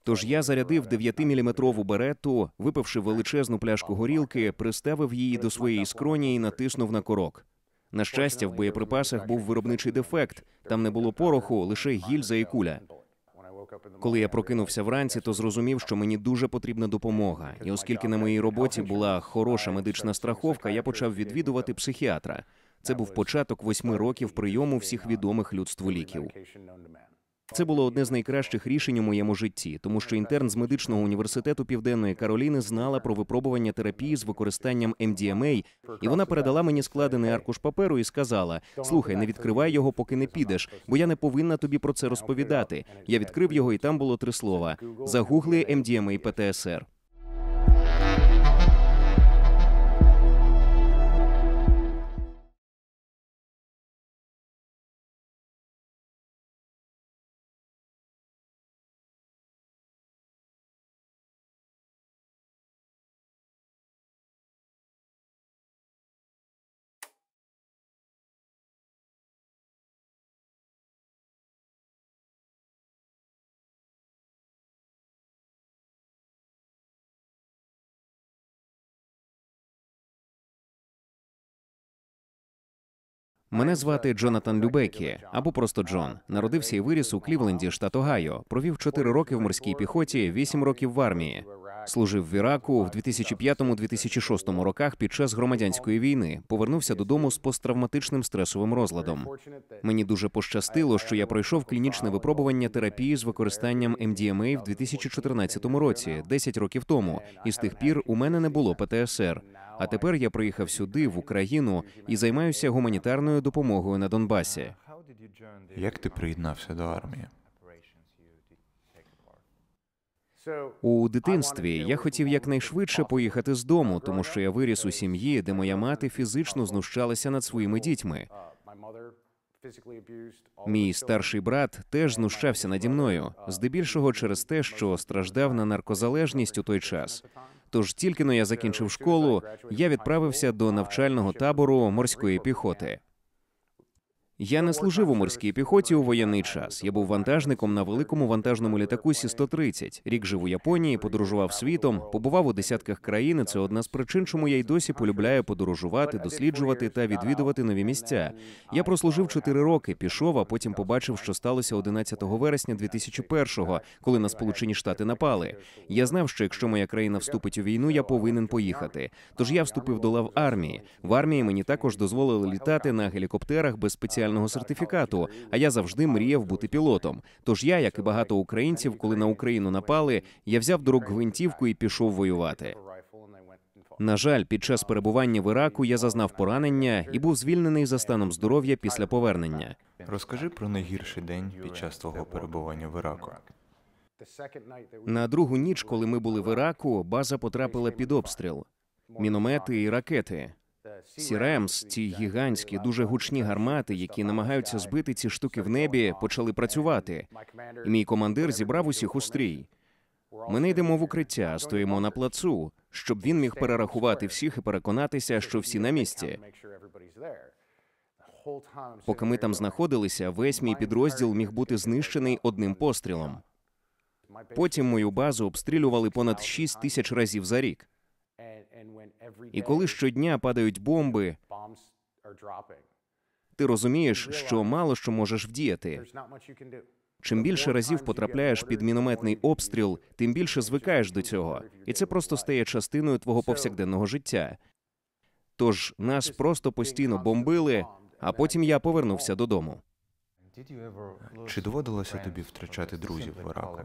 Тож я зарядив 9-міліметрову беретту, випивши величезну пляшку горілки, приставив її до своєї скроні і натиснув на курок. На щастя, в боєприпасах був виробничий дефект, там не було пороху, лише гільза і куля. Коли я прокинувся вранці, то зрозумів, що мені дуже потрібна допомога. І оскільки на моїй роботі була хороша медична страховка, я почав відвідувати психіатра. Це був початок 8 років прийому всіх відомих людству ліків. Це було одне з найкращих рішень у моєму житті, тому що інтерн з медичного університету Південної Кароліни знала про випробування терапії з використанням MDMA, і вона передала мені складений аркуш паперу і сказала: «Слухай, не відкривай його, поки не підеш, бо я не повинна тобі про це розповідати». Я відкрив його, і там було 3 слова: «Загугли MDMA ПТСР». Мене звати Джонатан Любекі, або просто Джон. Народився і виріс у Клівленді, штат Огайо. Провів 4 роки в морській піхоті, 8 років в армії. Служив в Іраку в 2005-2006 роках під час громадянської війни. Повернувся додому з посттравматичним стресовим розладом. Мені дуже пощастило, що я пройшов клінічне випробування терапії з використанням MDMA в 2014 році, 10 років тому, і з тих пір у мене не було ПТСР. А тепер я приїхав сюди, в Україну, і займаюся гуманітарною допомогою на Донбасі. Як ти приєднався до армії? У дитинстві я хотів якнайшвидше поїхати з дому, тому що я виріс у сім'ї, де моя мати фізично знущалася над своїми дітьми. Мій старший брат теж знущався наді мною, здебільшого через те, що страждав на наркозалежність у той час. Тож тільки-но я закінчив школу, я відправився до навчального табору морської піхоти. Я не служив у морській піхоті у воєнний час. Я був вантажником на великому вантажному літаку Сі-130. Рік жив у Японії, подорожував світом, побував у десятках країн, і це одна з причин, чому я й досі полюбляю подорожувати, досліджувати та відвідувати нові місця. Я прослужив 4 роки, пішов, а потім побачив, що сталося 11 вересня 2001-го, коли на Сполучені Штати напали. Я знав, що якщо моя країна вступить у війну, я повинен поїхати. Тож я вступив до лав армії. В армії мені також дозволили літати на гелікоптерах без спеціального сертифікату, а я завжди мріяв бути пілотом. Тож я, як і багато українців, коли на Україну напали, я взяв до рук гвинтівку і пішов воювати. На жаль, під час перебування в Іраку я зазнав поранення і був звільнений за станом здоров'я після повернення. Розкажи про найгірший день під час твого перебування в Іраку. На другу ніч, коли ми були в Іраку, база потрапила під обстріл. Міномети і ракети. Сі-Ремс, ці гігантські, дуже гучні гармати, які намагаються збити ці штуки в небі, почали працювати. І мій командир зібрав усіх у стрій. Ми не йдемо в укриття, стоїмо на плацу, щоб він міг перерахувати всіх і переконатися, що всі на місці. Поки ми там знаходилися, весь мій підрозділ міг бути знищений одним пострілом. Потім мою базу обстрілювали понад 6 тисяч разів за рік. І коли щодня падають бомби, ти розумієш, що мало що можеш вдіяти. Чим більше разів потрапляєш під мінометний обстріл, тим більше звикаєш до цього. І це просто стає частиною твого повсякденного життя. Тож нас просто постійно бомбили, а потім я повернувся додому. Чи доводилося тобі втрачати друзів в Іраку?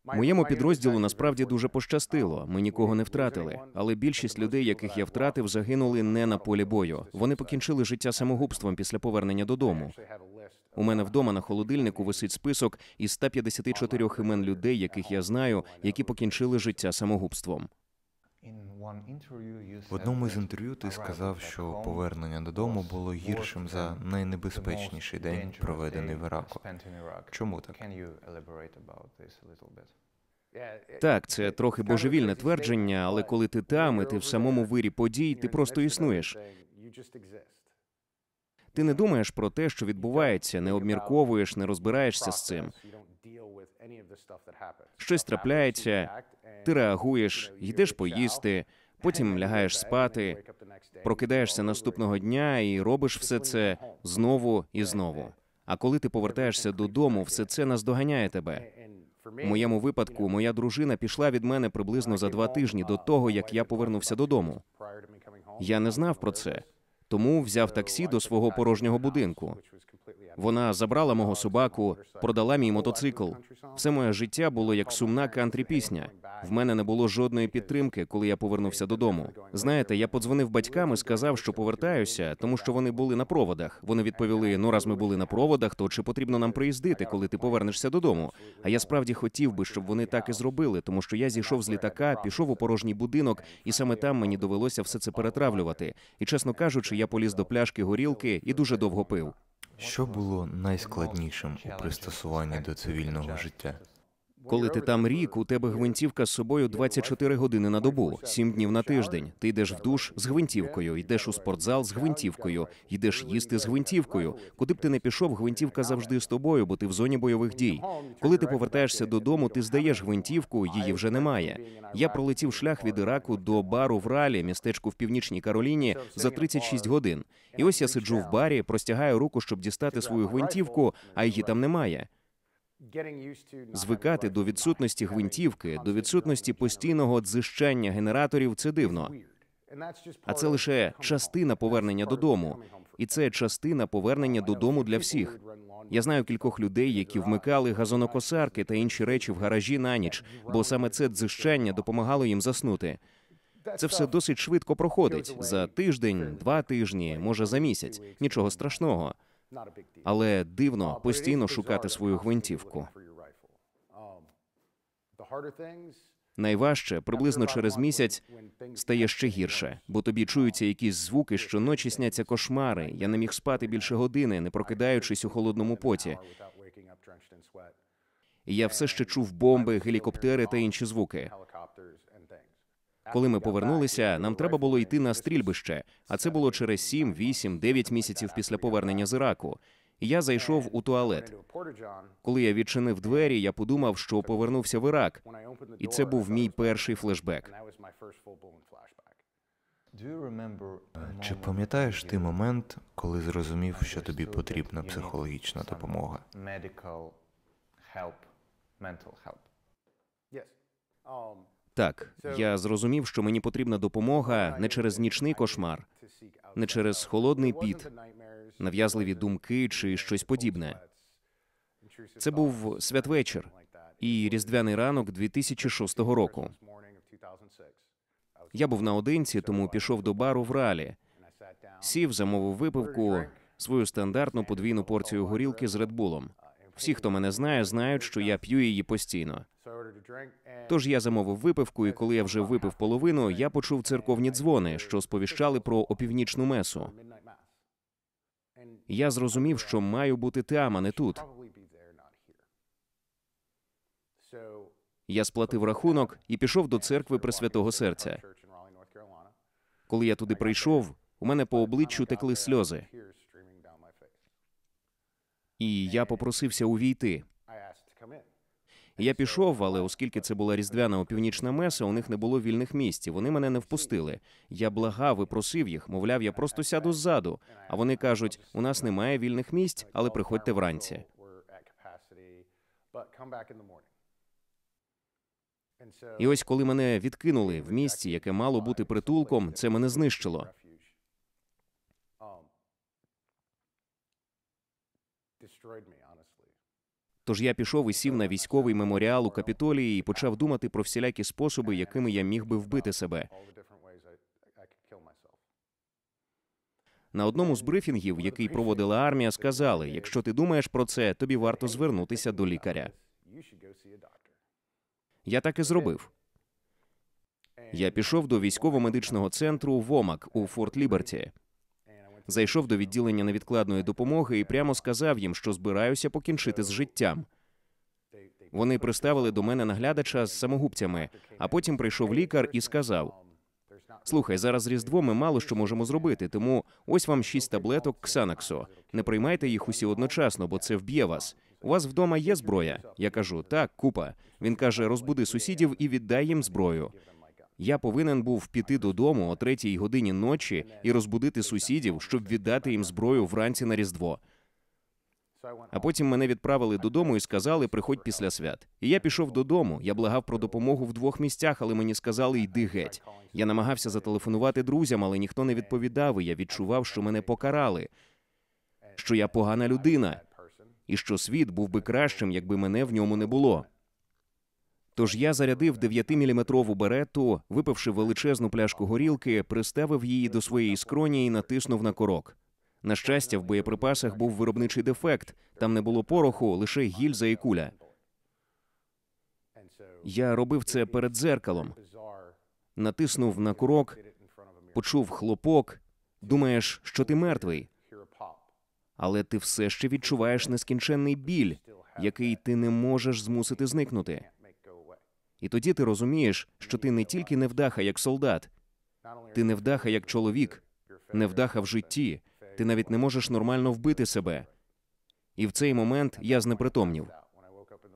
Моєму підрозділу насправді дуже пощастило, ми нікого не втратили. Але більшість людей, яких я втратив, загинули не на полі бою. Вони покінчили життя самогубством після повернення додому. У мене вдома на холодильнику висить список із 154 імен людей, яких я знаю, які покінчили життя самогубством. В одному з інтерв'ю ти сказав, що повернення додому було гіршим за найнебезпечніший день, проведений в Іраку. Чому так? Так, це трохи божевільне твердження, але коли ти там, і ти в самому вирі подій, ти просто існуєш. Ти не думаєш про те, що відбувається, не обмірковуєш, не розбираєшся з цим. Щось трапляється, ти реагуєш, йдеш поїсти, потім лягаєш спати, прокидаєшся наступного дня і робиш все це знову і знову. А коли ти повертаєшся додому, все це наздоганяє тебе. У моєму випадку, моя дружина пішла від мене приблизно за 2 тижні до того, як я повернувся додому. Я не знав про це, тому взяв таксі до свого порожнього будинку. Вона забрала мого собаку, продала мій мотоцикл. Все моє життя було як сумна кантрі-пісня. В мене не було жодної підтримки, коли я повернувся додому. Знаєте, я подзвонив батькам і сказав, що повертаюся, тому що вони були на проводах. Вони відповіли, ну раз ми були на проводах, то чи потрібно нам приїздити, коли ти повернешся додому? А я справді хотів би, щоб вони так і зробили, тому що я зійшов з літака, пішов у порожній будинок, і саме там мені довелося все це перетравлювати. І, чесно кажучи, я поліз до пляшки горілки і дуже довго пив. Що було найскладнішим у пристосуванні до цивільного життя? Коли ти там рік, у тебе гвинтівка з собою 24 години на добу, 7 днів на тиждень. Ти йдеш в душ з гвинтівкою, йдеш у спортзал з гвинтівкою, йдеш їсти з гвинтівкою. Куди б ти не пішов, гвинтівка завжди з тобою, бо ти в зоні бойових дій. Коли ти повертаєшся додому, ти здаєш гвинтівку, її вже немає. Я пролетів шлях від Іраку до бару в Ралі, містечку в Північній Кароліні, за 36 годин. І ось я сиджу в барі, простягаю руку, щоб дістати свою гвинтівку, а її там немає. Звикати до відсутності гвинтівки, до відсутності постійного дзижчання генераторів – це дивно. А це лише частина повернення додому. І це частина повернення додому для всіх. Я знаю кількох людей, які вмикали газонокосарки та інші речі в гаражі на ніч, бо саме це дзижчання допомагало їм заснути. Це все досить швидко проходить. За тиждень, 2 тижні, може за місяць. Нічого страшного. Але дивно постійно шукати свою гвинтівку. Найважче, приблизно через місяць, стає ще гірше, бо тобі чуються якісь звуки, щоночі сняться кошмари. Я не міг спати більше години, не прокидаючись у холодному поті. І я все ще чув бомби, гелікоптери та інші звуки. Коли ми повернулися, нам треба було йти на стрільбище, а це було через 7, 8, 9 місяців після повернення з Іраку. І я зайшов у туалет. Коли я відчинив двері, я подумав, що повернувся в Ірак. І це був мій перший флешбек. Чи пам'ятаєш ти момент, коли зрозумів, що тобі потрібна психологічна допомога? Так, я зрозумів, що мені потрібна допомога не через нічний кошмар, не через холодний піт, нав'язливі думки чи щось подібне. Це був святвечір і різдвяний ранок 2006 року. Я був наодинці, тому пішов до бару в Ралі. Сів, замовив випивку, свою стандартну подвійну порцію горілки з редбулом. Всі, хто мене знає, знають, що я п'ю її постійно. Тож я замовив випивку, і коли я вже випив половину, я почув церковні дзвони, що сповіщали про опівнічну месу. Я зрозумів, що маю бути там, а не тут. Я сплатив рахунок і пішов до церкви Пресвятого Серця. Коли я туди прийшов, у мене по обличчю текли сльози. І я попросився увійти. Я пішов, але оскільки це була різдвяна опівнічна меса, у них не було вільних місць, і вони мене не впустили. Я благав і просив їх, мовляв, я просто сяду ззаду. А вони кажуть, у нас немає вільних місць, але приходьте вранці. І ось коли мене відкинули в місці, яке мало бути притулком, це мене знищило. Тож я пішов і сів на військовий меморіал у Капітолії і почав думати про всілякі способи, якими я міг би вбити себе. На одному з брифінгів, який проводила армія, сказали, якщо ти думаєш про це, тобі варто звернутися до лікаря. Я так і зробив. Я пішов до військово-медичного центру ВОМАК у Форт-Ліберті. Зайшов до відділення невідкладної допомоги і прямо сказав їм, що збираюся покінчити з життям. Вони приставили до мене наглядача з самогубцями, а потім прийшов лікар і сказав, Слухай, зараз Різдво, ми мало що можемо зробити, тому ось вам 6 таблеток Ксанаксу. Не приймайте їх усі одночасно, бо це вб'є вас. У вас вдома є зброя? Я кажу, так, купа. Він каже, розбуди сусідів і віддай їм зброю. Я повинен був піти додому о 3-й годині ночі і розбудити сусідів, щоб віддати їм зброю вранці на Різдво. А потім мене відправили додому і сказали, приходь після свят. І я пішов додому, я благав про допомогу в 2 місцях, але мені сказали, йди геть. Я намагався зателефонувати друзям, але ніхто не відповідав, і я відчував, що мене покарали, що я погана людина, і що світ був би кращим, якби мене в ньому не було. Тож я зарядив 9-міліметрову беретту, випивши величезну пляшку горілки, приставив її до своєї скроні і натиснув на курок. На щастя, в боєприпасах був виробничий дефект, там не було пороху, лише гільза і куля. Я робив це перед дзеркалом. Натиснув на курок, почув хлопок, думаєш, що ти мертвий. Але ти все ще відчуваєш нескінченний біль, який ти не можеш змусити зникнути. І тоді ти розумієш, що ти не тільки невдаха як солдат, ти невдаха як чоловік, невдаха в житті, ти навіть не можеш нормально вбити себе. І в цей момент я знепритомнів.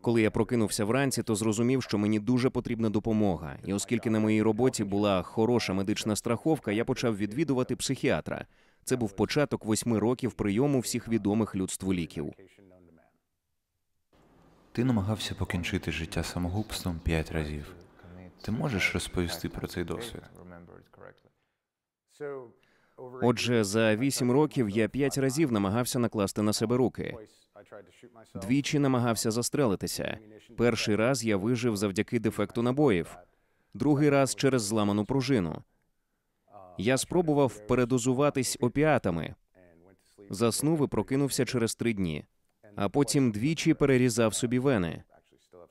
Коли я прокинувся вранці, то зрозумів, що мені дуже потрібна допомога. І оскільки на моїй роботі була хороша медична страховка, я почав відвідувати психіатра. Це був початок 8 років прийому всіх відомих людству ліків. Ти намагався покінчити життя самогубством 5 разів. Ти можеш розповісти про цей досвід? Отже, за 8 років я 5 разів намагався накласти на себе руки. 2 намагався застрелитися. Перший раз я вижив завдяки дефекту набоїв. Другий раз через зламану пружину. Я спробував передозуватись опіатами. Заснув і прокинувся через 3 дні. А потім 2 перерізав собі вени.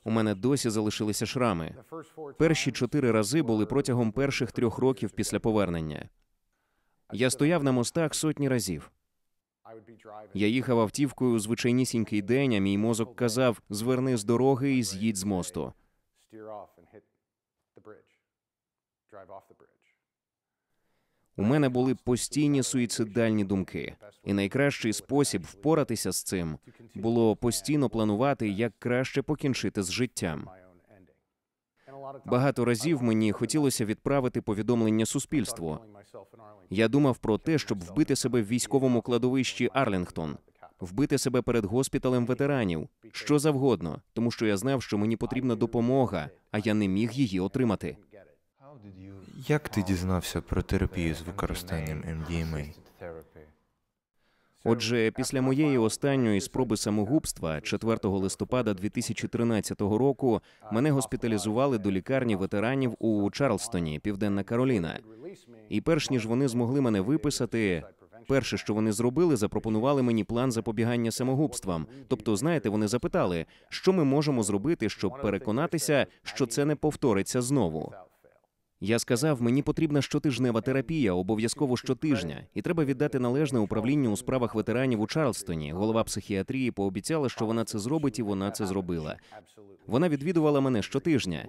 У мене досі залишилися шрами. Перші 4 рази були протягом перших 3 років після повернення. Я стояв на мостах сотні разів. Я їхав автівкою звичайнісінький день, а мій мозок казав, зверни з дороги і з'їдь з мосту. У мене були постійні суїцидальні думки. І найкращий спосіб впоратися з цим було постійно планувати, як краще покінчити з життям. Багато разів мені хотілося відправити повідомлення суспільству. Я думав про те, щоб вбити себе в військовому кладовищі Арлінгтон, вбити себе перед госпіталем ветеранів, що завгодно, тому що я знав, що мені потрібна допомога, а я не міг її отримати. Як ти дізнався про терапію з використанням MDMA? Отже, після моєї останньої спроби самогубства, 4 листопада 2013 року, мене госпіталізували до лікарні ветеранів у Чарлстоні, Південна Кароліна. І перш ніж вони змогли мене виписати, перше, що вони зробили, запропонували мені план запобігання самогубствам. Тобто, знаєте, вони запитали, що ми можемо зробити, щоб переконатися, що це не повториться знову. Я сказав, мені потрібна щотижнева терапія, обов'язково щотижня, і треба віддати належне управлінню у справах ветеранів у Чарлстоні. Голова психіатрії пообіцяла, що вона це зробить, і вона це зробила. Вона відвідувала мене щотижня.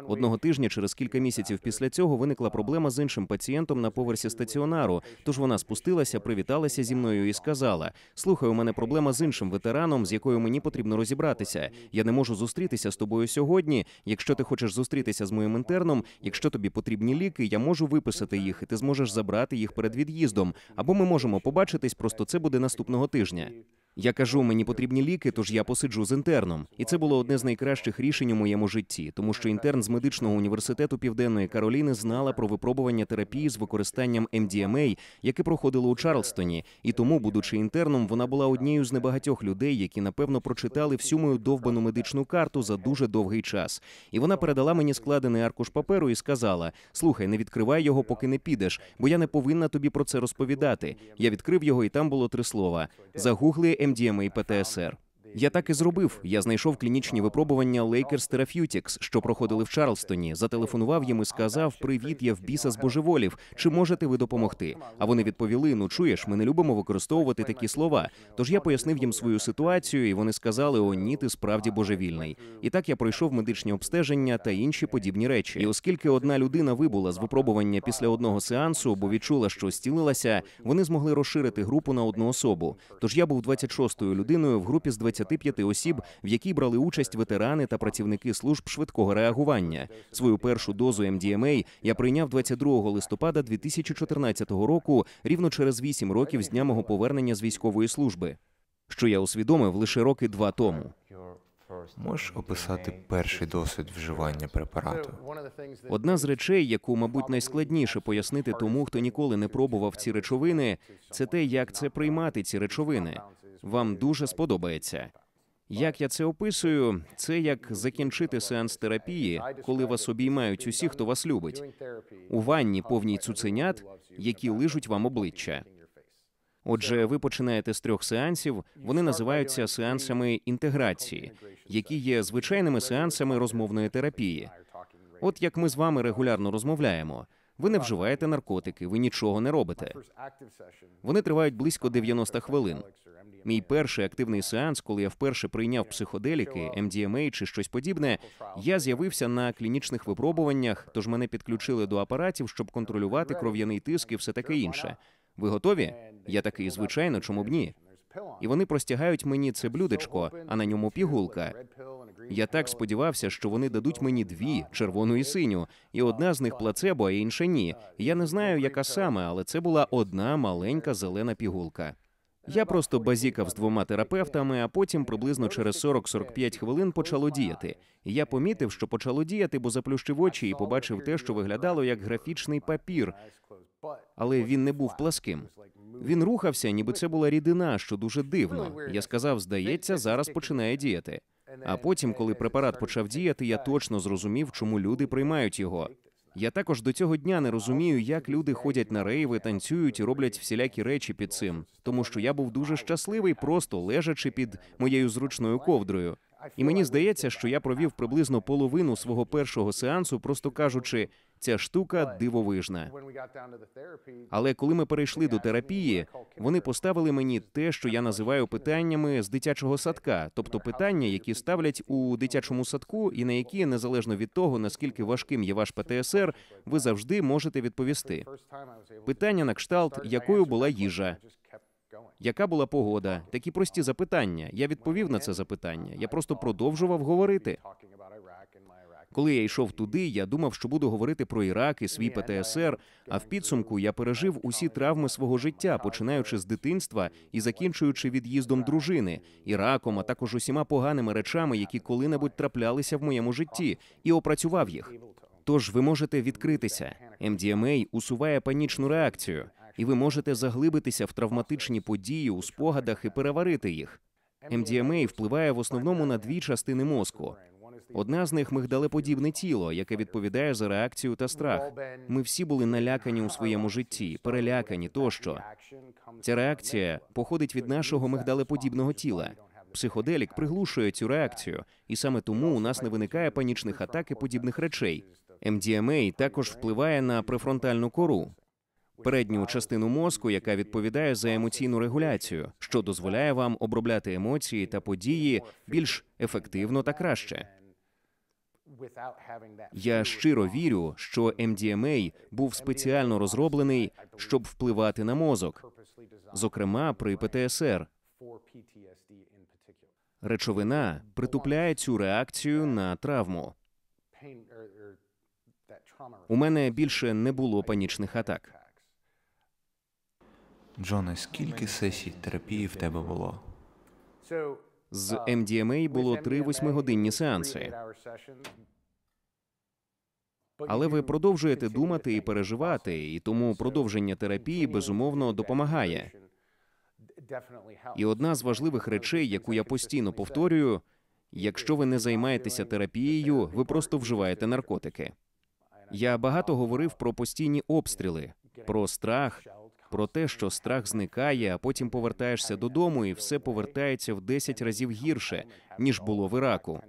Одного тижня, через кілька місяців після цього, виникла проблема з іншим пацієнтом на поверсі стаціонару, тож вона спустилася, привіталася зі мною і сказала, «Слухай, у мене проблема з іншим ветераном, з якою мені потрібно розібратися. Я не можу зустрітися з тобою сьогодні. Якщо ти хочеш зустрітися з моїм інтерном, якщо тобі потрібні ліки, я можу виписати їх, і ти зможеш забрати їх перед від'їздом. Або ми можемо побачитись, просто це буде наступного тижня». Я кажу, мені потрібні ліки, тож я посиджу з інтерном. І це було одне з найкращих рішень у моєму житті, тому що інтерн з медичного університету Південної Кароліни знала про випробування терапії з використанням MDMA, яке проходило у Чарлстоні, і тому, будучи інтерном, вона була однією з небагатьох людей, які, напевно, прочитали всю мою довбану медичну карту за дуже довгий час. І вона передала мені складений аркуш паперу і сказала, «Слухай, не відкривай його, поки не підеш, бо я не повинна тобі про це розповідати». Я відкрив його, і там було 3 слова. Загугли MDMA ПТСР. Я так і зробив. Я знайшов клінічні випробування Lakers Therapeutics, що проходили в Чарльстоні, зателефонував їм і сказав: «Привіт, я в біса збожеволів, чи можете ви допомогти?» А вони відповіли: «Ну чуєш, ми не любимо використовувати такі слова». Тож я пояснив їм свою ситуацію, і вони сказали: «О, ні, ти справді божевільний». І так я пройшов медичні обстеження та інші подібні речі. І оскільки одна людина вибула з випробування після одного сеансу, бо відчула, що зцілилася, вони змогли розширити групу на одну особу. Тож я був 26-ю людиною в групі з 25 осіб, в якій брали участь ветерани та працівники служб швидкого реагування. Свою першу дозу MDMA я прийняв 22 листопада 2014 року, рівно через 8 років з дня мого повернення з військової служби, що я усвідомив лише роки 2 тому. Можеш описати перший досвід вживання препарату? Одна з речей, яку, мабуть, найскладніше пояснити тому, хто ніколи не пробував ці речовини, це те, як це приймати ці речовини. Вам дуже сподобається. Як я це описую, це як закінчити сеанс терапії, коли вас обіймають усі, хто вас любить. У ванні повній цуценят, які лижуть вам обличчя. Отже, ви починаєте з 3 сеансів, вони називаються сеансами інтеграції, які є звичайними сеансами розмовної терапії. От як ми з вами регулярно розмовляємо. Ви не вживаєте наркотики, ви нічого не робите. Вони тривають близько 90 хвилин. Мій перший активний сеанс, коли я вперше прийняв психоделіки, MDMA чи щось подібне, я з'явився на клінічних випробуваннях, тож мене підключили до апаратів, щоб контролювати кров'яний тиск і все таке інше. Ви готові? Я такий: звичайно, чому б ні? І вони простягають мені це блюдечко, а на ньому пігулка. Я так сподівався, що вони дадуть мені 2, червону і синю, і одна з них плацебо, а інша ні. Я не знаю, яка саме, але це була одна маленька зелена пігулка. Я просто базікав з 2 терапевтами, а потім приблизно через 40-45 хвилин почало діяти. І я помітив, що почало діяти, бо заплющив очі і побачив те, що виглядало як графічний папір. Але він не був пласким. Він рухався, ніби це була рідина, що дуже дивно. Я сказав: здається, зараз починає діяти. А потім, коли препарат почав діяти, я точно зрозумів, чому люди приймають його. Я також до цього дня не розумію, як люди ходять на рейви, танцюють і роблять всілякі речі під цим. Тому що я був дуже щасливий, просто лежачи під моєю зручною ковдрою. І мені здається, що я провів приблизно половину свого першого сеансу, просто кажучи: ця штука дивовижна. Але коли ми перейшли до терапії, вони поставили мені те, що я називаю питаннями з дитячого садка, тобто питання, які ставлять у дитячому садку і на які, незалежно від того, наскільки важким є ваш ПТСР, ви завжди можете відповісти. Питання на кшталт: якою була їжа? Яка була погода? Такі прості запитання. Я відповів на це запитання. Я просто продовжував говорити. Коли я йшов туди, я думав, що буду говорити про Ірак і свій ПТСР, а в підсумку я пережив усі травми свого життя, починаючи з дитинства і закінчуючи від'їздом дружини, Іраком, а також усіма поганими речами, які коли-небудь траплялися в моєму житті, і опрацював їх. Тож ви можете відкритися. MDMA усуває панічну реакцію, і ви можете заглибитися в травматичні події у спогадах і переварити їх. MDMA впливає в основному на 2 частини мозку. Одна з них – мигдалеподібне тіло, яке відповідає за реакцію та страх. Ми всі були налякані у своєму житті, перелякані тощо. Ця реакція походить від нашого мигдалеподібного тіла. Психоделік приглушує цю реакцію, і саме тому у нас не виникає панічних атак і подібних речей. MDMA також впливає на префронтальну кору, передню частину мозку, яка відповідає за емоційну регуляцію, що дозволяє вам обробляти емоції та події більш ефективно та краще. Я щиро вірю, що MDMA був спеціально розроблений, щоб впливати на мозок, зокрема при ПТСР. Речовина притупляє цю реакцію на травму. У мене більше не було панічних атак. Джоне, скільки сесій терапії в тебе було? З MDMA було 3 8-годинні сеанси. Але ви продовжуєте думати і переживати, і тому продовження терапії, безумовно, допомагає. І одна з важливих речей, яку я постійно повторюю: якщо ви не займаєтеся терапією, ви просто вживаєте наркотики. Я багато говорив про постійні обстріли, про страх, про те, що страх зникає, а потім повертаєшся додому і все повертається в 10 разів гірше, ніж було в Іраку.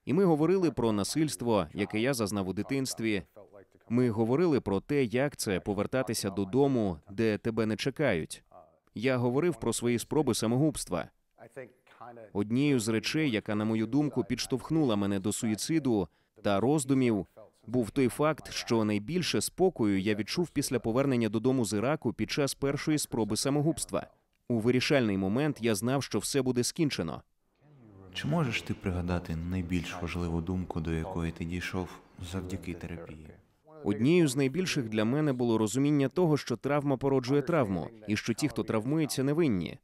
І ми говорили про насильство, яке я зазнав у дитинстві. Ми говорили про те, як це повертатися додому, де тебе не чекають. Я говорив про свої спроби самогубства. Однією з речей, яка, на мою думку, підштовхнула мене до суїциду та роздумів, був той факт, що найбільше спокою я відчув після повернення додому з Іраку під час першої спроби самогубства. У вирішальний момент я знав, що все буде скінчено. Чи можеш ти пригадати найбільш важливу думку, до якої ти дійшов завдяки терапії? Однією з найбільших для мене було розуміння того, що травма породжує травму, і що ті, хто травмується, невинні.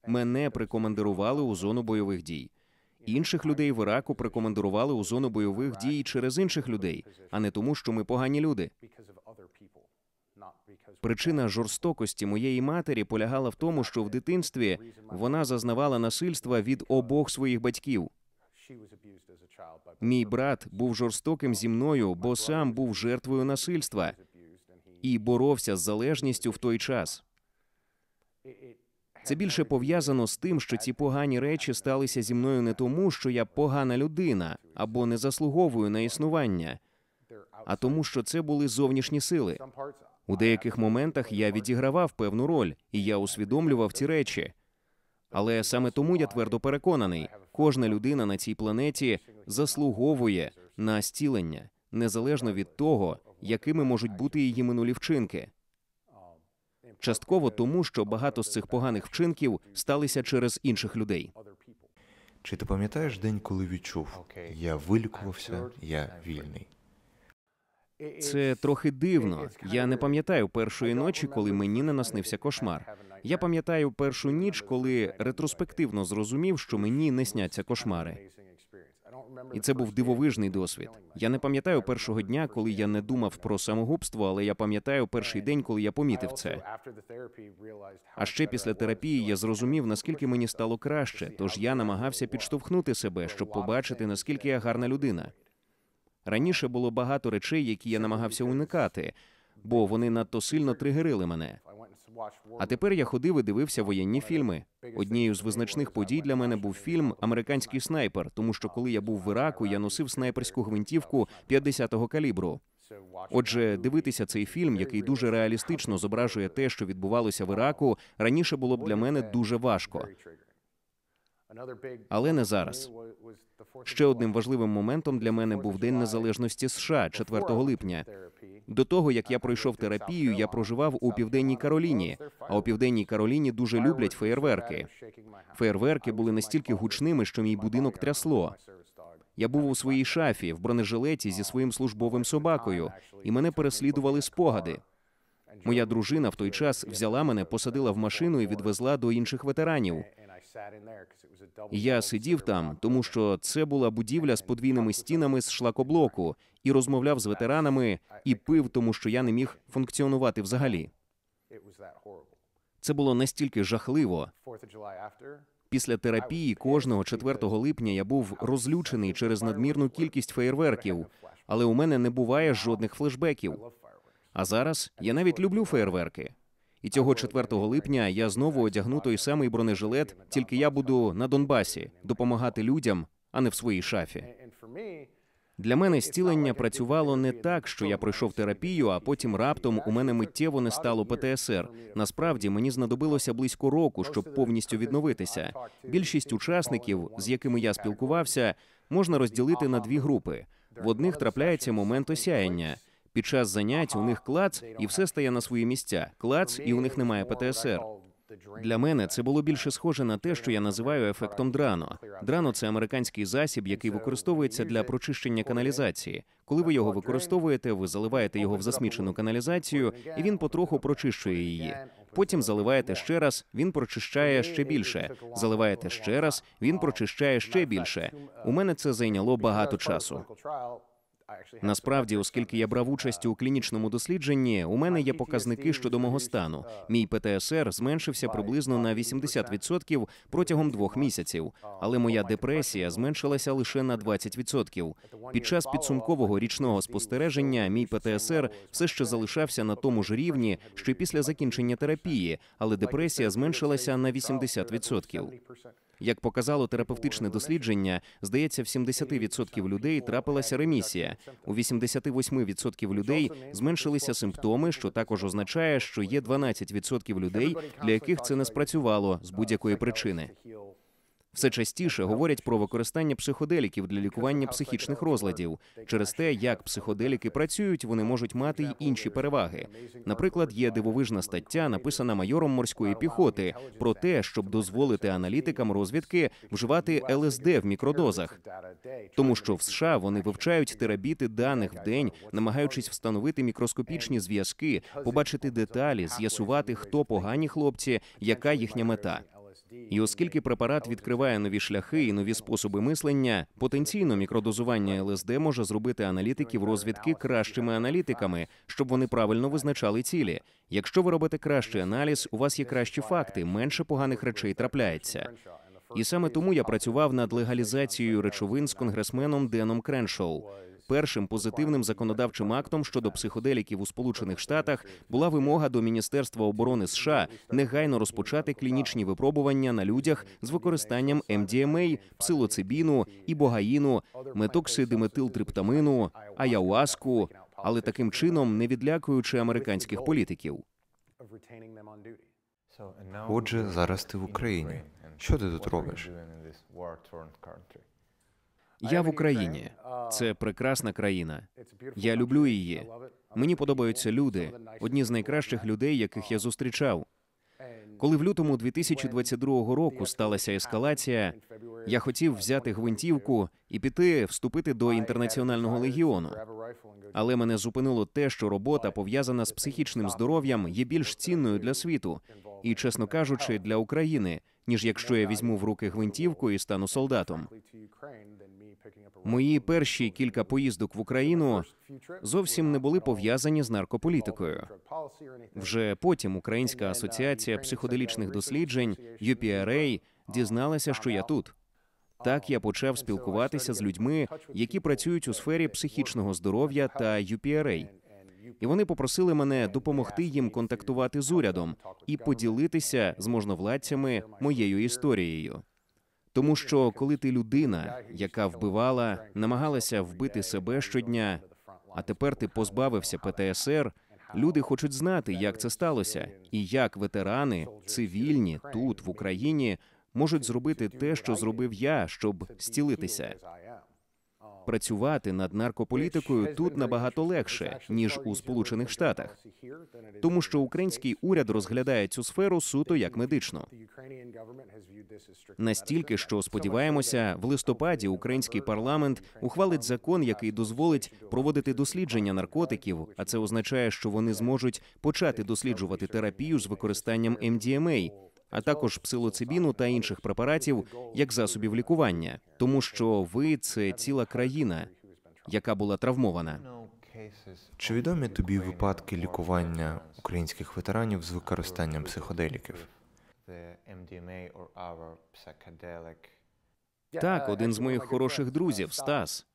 Мене прикомандирували у зону бойових дій. Інших людей в Іраку прикомандирували у зону бойових дій через інших людей, а не тому, що ми погані люди. Причина жорстокості моєї матері полягала в тому, що в дитинстві вона зазнавала насильства від обох своїх батьків. Мій брат був жорстоким зі мною, бо сам був жертвою насильства і боровся з залежністю в той час. Це більше пов'язано з тим, що ці погані речі сталися зі мною не тому, що я погана людина або не заслуговую на існування, а тому, що це були зовнішні сили. У деяких моментах я відігравав певну роль, і я усвідомлював ці речі. Але саме тому я твердо переконаний, кожна людина на цій планеті заслуговує на зцілення, незалежно від того, якими можуть бути її минулі вчинки. Частково тому, що багато з цих поганих вчинків сталися через інших людей. Чи ти пам'ятаєш день, коли відчув: я вилікувався, я вільний? Це трохи дивно. Я не пам'ятаю першої ночі, коли мені не наснився кошмар. Я пам'ятаю першу ніч, коли ретроспективно зрозумів, що мені не сняться кошмари. І це був дивовижний досвід. Я не пам'ятаю першого дня, коли я не думав про самогубство, але я пам'ятаю перший день, коли я помітив це. А ще після терапії я зрозумів, наскільки мені стало краще, тож я намагався підштовхнути себе, щоб побачити, наскільки я гарна людина. Раніше було багато речей, які я намагався уникати, бо вони надто сильно тригерили мене. А тепер я ходив і дивився воєнні фільми. Однією з визначних подій для мене був фільм «Американський снайпер», тому що коли я був в Іраку, я носив снайперську гвинтівку 50-го калібру. Отже, дивитися цей фільм, який дуже реалістично зображує те, що відбувалося в Іраку, раніше було б для мене дуже важко. Але не зараз. Ще одним важливим моментом для мене був День Незалежності США, 4 липня. До того, як я пройшов терапію, я проживав у Південній Кароліні, а у Південній Кароліні дуже люблять феєрверки. Феєрверки були настільки гучними, що мій будинок трясло. Я був у своїй шафі, в бронежилеті зі своїм службовим собакою, і мене переслідували спогади. Моя дружина в той час взяла мене, посадила в машину і відвезла до інших ветеранів. Я сидів там, тому що це була будівля з подвійними стінами з шлакоблоку, і розмовляв з ветеранами, і пив, тому що я не міг функціонувати взагалі. Це було настільки жахливо. Після терапії кожного 4 липня я був розлючений через надмірну кількість феєрверків, але у мене не буває жодних флешбеків. А зараз я навіть люблю феєрверки. І цього 4 липня я знову одягну той самий бронежилет, тільки я буду на Донбасі, допомагати людям, а не в своїй шафі. Для мене зцілення працювало не так, що я пройшов терапію, а потім раптом у мене миттєво не стало ПТСР. Насправді, мені знадобилося близько року, щоб повністю відновитися. Більшість учасників, з якими я спілкувався, можна розділити на дві групи. В одних трапляється момент осяяння. Під час занять у них клац, і все стає на свої місця. Клац, і у них немає ПТСР. Для мене це було більше схоже на те, що я називаю ефектом Драно. Драно – це американський засіб, який використовується для прочищення каналізації. Коли ви його використовуєте, ви заливаєте його в засмічену каналізацію, і він потроху прочищує її. Потім заливаєте ще раз, він прочищає ще більше. Заливаєте ще раз, він прочищає ще більше. У мене це зайняло багато часу. Насправді, оскільки я брав участь у клінічному дослідженні, у мене є показники щодо мого стану. Мій ПТСР зменшився приблизно на 80% протягом 2 місяців, але моя депресія зменшилася лише на 20%. Під час підсумкового річного спостереження мій ПТСР все ще залишався на тому ж рівні, що й після закінчення терапії, але депресія зменшилася на 80%. Як показало терапевтичне дослідження, здається, в 70% людей трапилася ремісія. У 88% людей зменшилися симптоми, що також означає, що є 12% людей, для яких це не спрацювало з будь-якої причини. Все частіше говорять про використання психоделіків для лікування психічних розладів. Через те, як психоделіки працюють, вони можуть мати й інші переваги. Наприклад, є дивовижна стаття, написана майором морської піхоти, про те, щоб дозволити аналітикам розвідки вживати ЛСД в мікродозах. Тому що в США вони вивчають терабіти даних в день, намагаючись встановити мікроскопічні зв'язки, побачити деталі, з'ясувати, хто погані хлопці, яка їхня мета. І оскільки препарат відкриває нові шляхи і нові способи мислення, потенційно мікродозування ЛСД може зробити аналітиків розвідки кращими аналітиками, щоб вони правильно визначали цілі. Якщо ви робите кращий аналіз, у вас є кращі факти, менше поганих речей трапляється. І саме тому я працював над легалізацією речовин з конгресменом Деном Креншоу. Першим позитивним законодавчим актом щодо психоделіків у Сполучених Штатах була вимога до Міністерства оборони США негайно розпочати клінічні випробування на людях з використанням МДМА, псилоцибіну, ібогаїну, метоксидиметилтриптамину, аяуаску, але таким чином не відлякуючи американських політиків. Отже, зараз ти в Україні. Що ти тут робиш? Я в Україні. Це прекрасна країна. Я люблю її. Мені подобаються люди, одні з найкращих людей, яких я зустрічав. Коли в лютому 2022 року сталася ескалація, я хотів взяти гвинтівку і вступити до Інтернаціонального легіону. Але мене зупинило те, що робота, пов'язана з психічним здоров'ям, є більш цінною для світу і, чесно кажучи, для України, ніж якщо я візьму в руки гвинтівку і стану солдатом. Мої перші кілька поїздок в Україну зовсім не були пов'язані з наркополітикою. Вже потім Українська асоціація психоделічних досліджень, UPRA, дізналася, що я тут. Так я почав спілкуватися з людьми, які працюють у сфері психічного здоров'я та UPRA. І вони попросили мене допомогти їм контактувати з урядом і поділитися з можновладцями моєю історією. Тому що, коли ти людина, яка вбивала, намагалася вбити себе щодня, а тепер ти позбавився ПТСР, люди хочуть знати, як це сталося, і як ветерани, цивільні, тут, в Україні, можуть зробити те, що зробив я, щоб зцілитися. Працювати над наркополітикою тут набагато легше, ніж у Сполучених Штатах. Тому що український уряд розглядає цю сферу суто як медичну. Настільки, що, сподіваємося, в листопаді український парламент ухвалить закон, який дозволить проводити дослідження наркотиків, а це означає, що вони зможуть почати досліджувати терапію з використанням МДМА, а також псилоцибіну та інших препаратів як засобів лікування. Тому що ви – це ціла країна, яка була травмована. Чи відомі тобі випадки лікування українських ветеранів з використанням психоделіків? Так, один з моїх хороших друзів, Стас.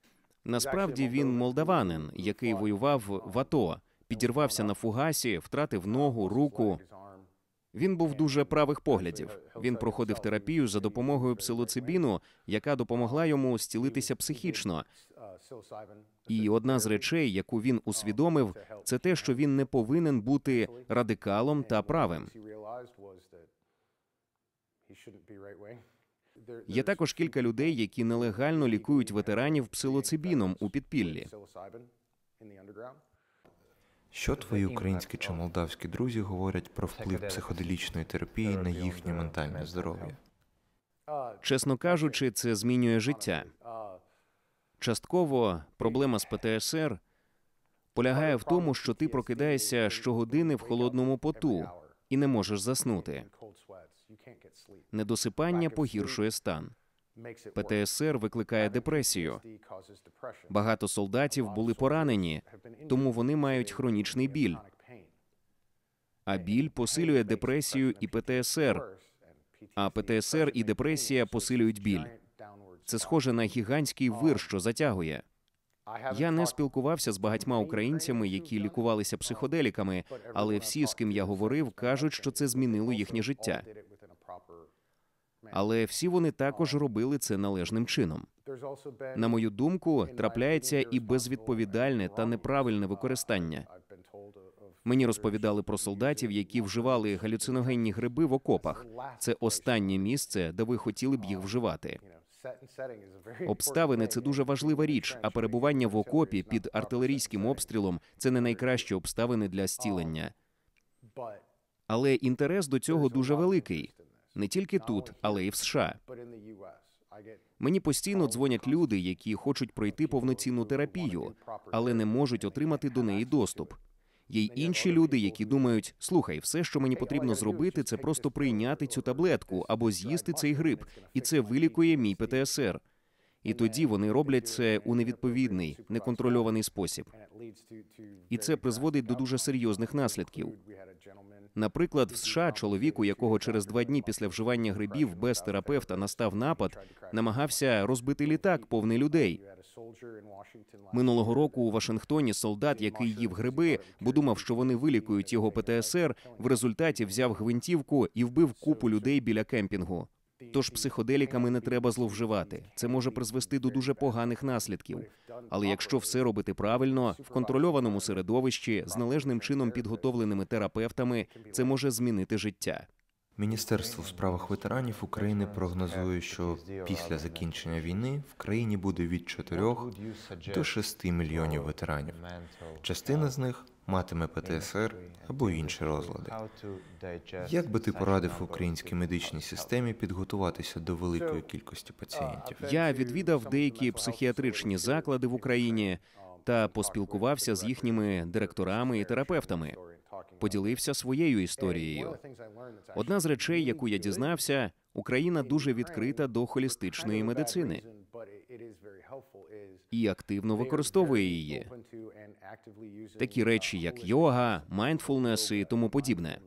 Насправді він молдаванин, який воював в АТО, підірвався на фугасі, втратив ногу, руку. Він був дуже правих поглядів. Він проходив терапію за допомогою псилоцибіну, яка допомогла йому зцілитися психічно. І одна з речей, яку він усвідомив, це те, що він не повинен бути радикалом та правим. Є також кілька людей, які нелегально лікують ветеранів псилоцибіном у підпіллі. Що твої українські чи молдавські друзі говорять про вплив психоделічної терапії на їхнє ментальне здоров'я? Чесно кажучи, це змінює життя. Частково проблема з ПТСР полягає в тому, що ти прокидаєшся щогодини в холодному поту і не можеш заснути. Недосипання погіршує стан. ПТСР викликає депресію. Багато солдатів були поранені, тому вони мають хронічний біль. А біль посилює депресію і ПТСР. А ПТСР і депресія посилюють біль. Це схоже на гігантський вир, що затягує. Я не спілкувався з багатьма українцями, які лікувалися психоделіками, але всі, з ким я говорив, кажуть, що це змінило їхнє життя. Але всі вони також робили це належним чином. На мою думку, трапляється і безвідповідальне та неправильне використання. Мені розповідали про солдатів, які вживали галюциногенні гриби в окопах. Це останнє місце, де ви хотіли б їх вживати. Обставини – це дуже важлива річ, а перебування в окопі під артилерійським обстрілом – це не найкращі обставини для зцілення. Але інтерес до цього дуже великий. Не тільки тут, але й в США. Мені постійно дзвонять люди, які хочуть пройти повноцінну терапію, але не можуть отримати до неї доступ. Є й інші люди, які думають, слухай, все, що мені потрібно зробити, це просто прийняти цю таблетку або з'їсти цей гриб, і це вилікує мій ПТСР. І тоді вони роблять це у невідповідний, неконтрольований спосіб. І це призводить до дуже серйозних наслідків. Наприклад, в США чоловік, у якого через 2 дні після вживання грибів без терапевта настав напад, намагався розбити літак, повний людей. Минулого року у Вашингтоні солдат, який їв гриби, бо думав, що вони вилікують його ПТСР, в результаті взяв гвинтівку і вбив купу людей біля кемпінгу. Тож психоделіками не треба зловживати. Це може призвести до дуже поганих наслідків. Але якщо все робити правильно, в контрольованому середовищі, з належним чином підготовленими терапевтами, це може змінити життя. Міністерство у справах ветеранів України прогнозує, що після закінчення війни в країні буде від 4 до 6 мільйонів ветеранів. Частина з них матиме ПТСР або інші розлади. Як би ти порадив українській медичній системі підготуватися до великої кількості пацієнтів? Я відвідав деякі психіатричні заклади в Україні та поспілкувався з їхніми директорами і терапевтами. Поділився своєю історією. Одна з речей, яку я дізнався, Україна дуже відкрита до холістичної медицини і активно використовує її. Такі речі, як йога, майндфулнес і тому подібне.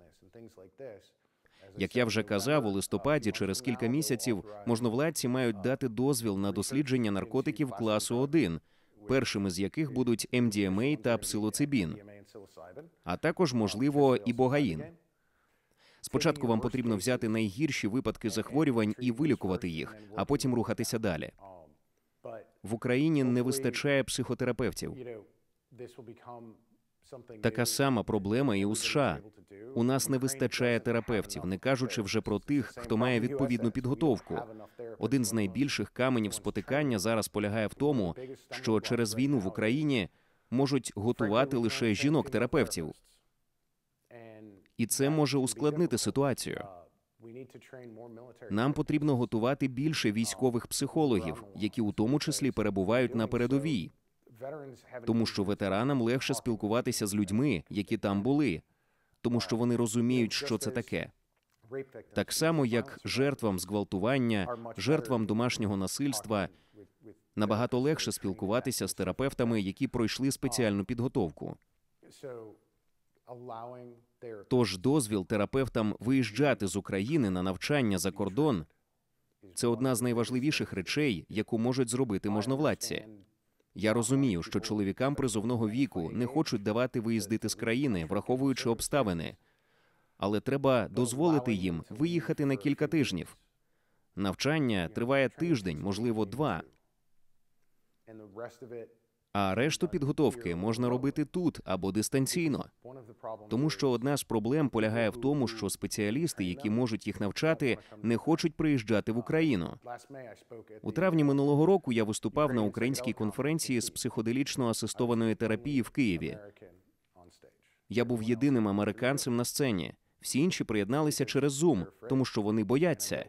Як я вже казав, у листопаді через кілька місяців можновладці мають дати дозвіл на дослідження наркотиків класу 1, першими з яких будуть МДМА та псилоцибін, а також, можливо, ібогаїн. Спочатку вам потрібно взяти найгірші випадки захворювань і вилікувати їх, а потім рухатися далі. В Україні не вистачає психотерапевтів. Така сама проблема і у США. У нас не вистачає терапевтів, не кажучи вже про тих, хто має відповідну підготовку. Один з найбільших каменів спотикання зараз полягає в тому, що через війну в Україні можуть готувати лише жінок-терапевтів. І це може ускладнити ситуацію. Нам потрібно готувати більше військових психологів, які у тому числі перебувають на передовій. Тому що ветеранам легше спілкуватися з людьми, які там були, тому що вони розуміють, що це таке. Так само, як жертвам зґвалтування, жертвам домашнього насильства, набагато легше спілкуватися з терапевтами, які пройшли спеціальну підготовку. Тож дозвіл терапевтам виїжджати з України на навчання за кордон – це одна з найважливіших речей, яку можуть зробити можновладці. Я розумію, що чоловікам призовного віку не хочуть давати виїздити з країни, враховуючи обставини. Але треба дозволити їм виїхати на кілька тижнів. Навчання триває тиждень, можливо, 2. А решту підготовки можна робити тут або дистанційно. Тому що одна з проблем полягає в тому, що спеціалісти, які можуть їх навчати, не хочуть приїжджати в Україну. У травні минулого року я виступав на українській конференції з психоделічно-асистованої терапії в Києві. Я був єдиним американцем на сцені. Всі інші приєдналися через Zoom, тому що вони бояться.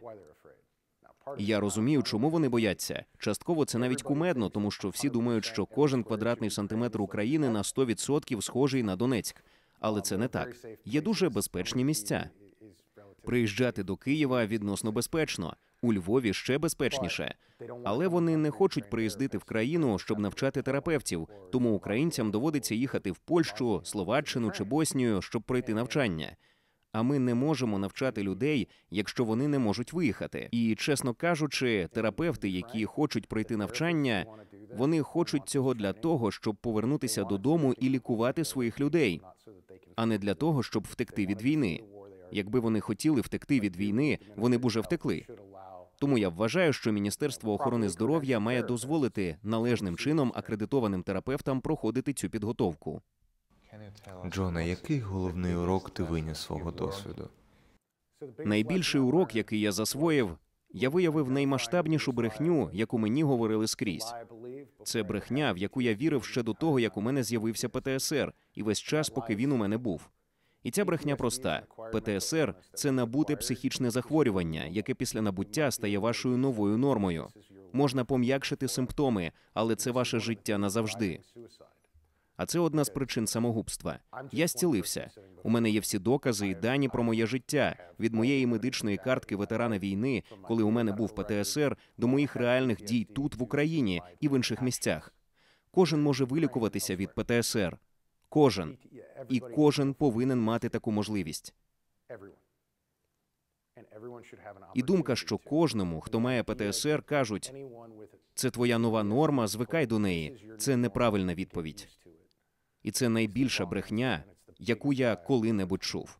І я розумію, чому вони бояться. Частково це навіть кумедно, тому що всі думають, що кожен квадратний сантиметр України на 100% схожий на Донецьк. Але це не так. Є дуже безпечні місця. Приїжджати до Києва відносно безпечно. У Львові ще безпечніше. Але вони не хочуть приїздити в країну, щоб навчати терапевтів, тому українцям доводиться їхати в Польщу, Словаччину чи Боснію, щоб пройти навчання. А ми не можемо навчати людей, якщо вони не можуть виїхати. І, чесно кажучи, терапевти, які хочуть пройти навчання, вони хочуть цього для того, щоб повернутися додому і лікувати своїх людей, а не для того, щоб втекти від війни. Якби вони хотіли втекти від війни, вони б уже втекли. Тому я вважаю, що Міністерство охорони здоров'я має дозволити належним чином акредитованим терапевтам проходити цю підготовку. Джоне, який головний урок ти виніс з свого досвіду? Найбільший урок, який я засвоїв, я виявив наймасштабнішу брехню, яку мені говорили скрізь. Це брехня, в яку я вірив ще до того, як у мене з'явився ПТСР, і весь час, поки він у мене був. І ця брехня проста. ПТСР – це набуте психічне захворювання, яке після набуття стає вашою новою нормою. Можна пом'якшити симптоми, але це ваше життя назавжди. А це одна з причин самогубства. Я зцілився. У мене є всі докази і дані про моє життя. Від моєї медичної картки ветерана війни, коли у мене був ПТСР, до моїх реальних дій тут, в Україні і в інших місцях. Кожен може вилікуватися від ПТСР. Кожен. І кожен повинен мати таку можливість. І думка, що кожному, хто має ПТСР, кажуть, це твоя нова норма, звикай до неї. Це неправильна відповідь. І це найбільша брехня, яку я коли-небудь чув.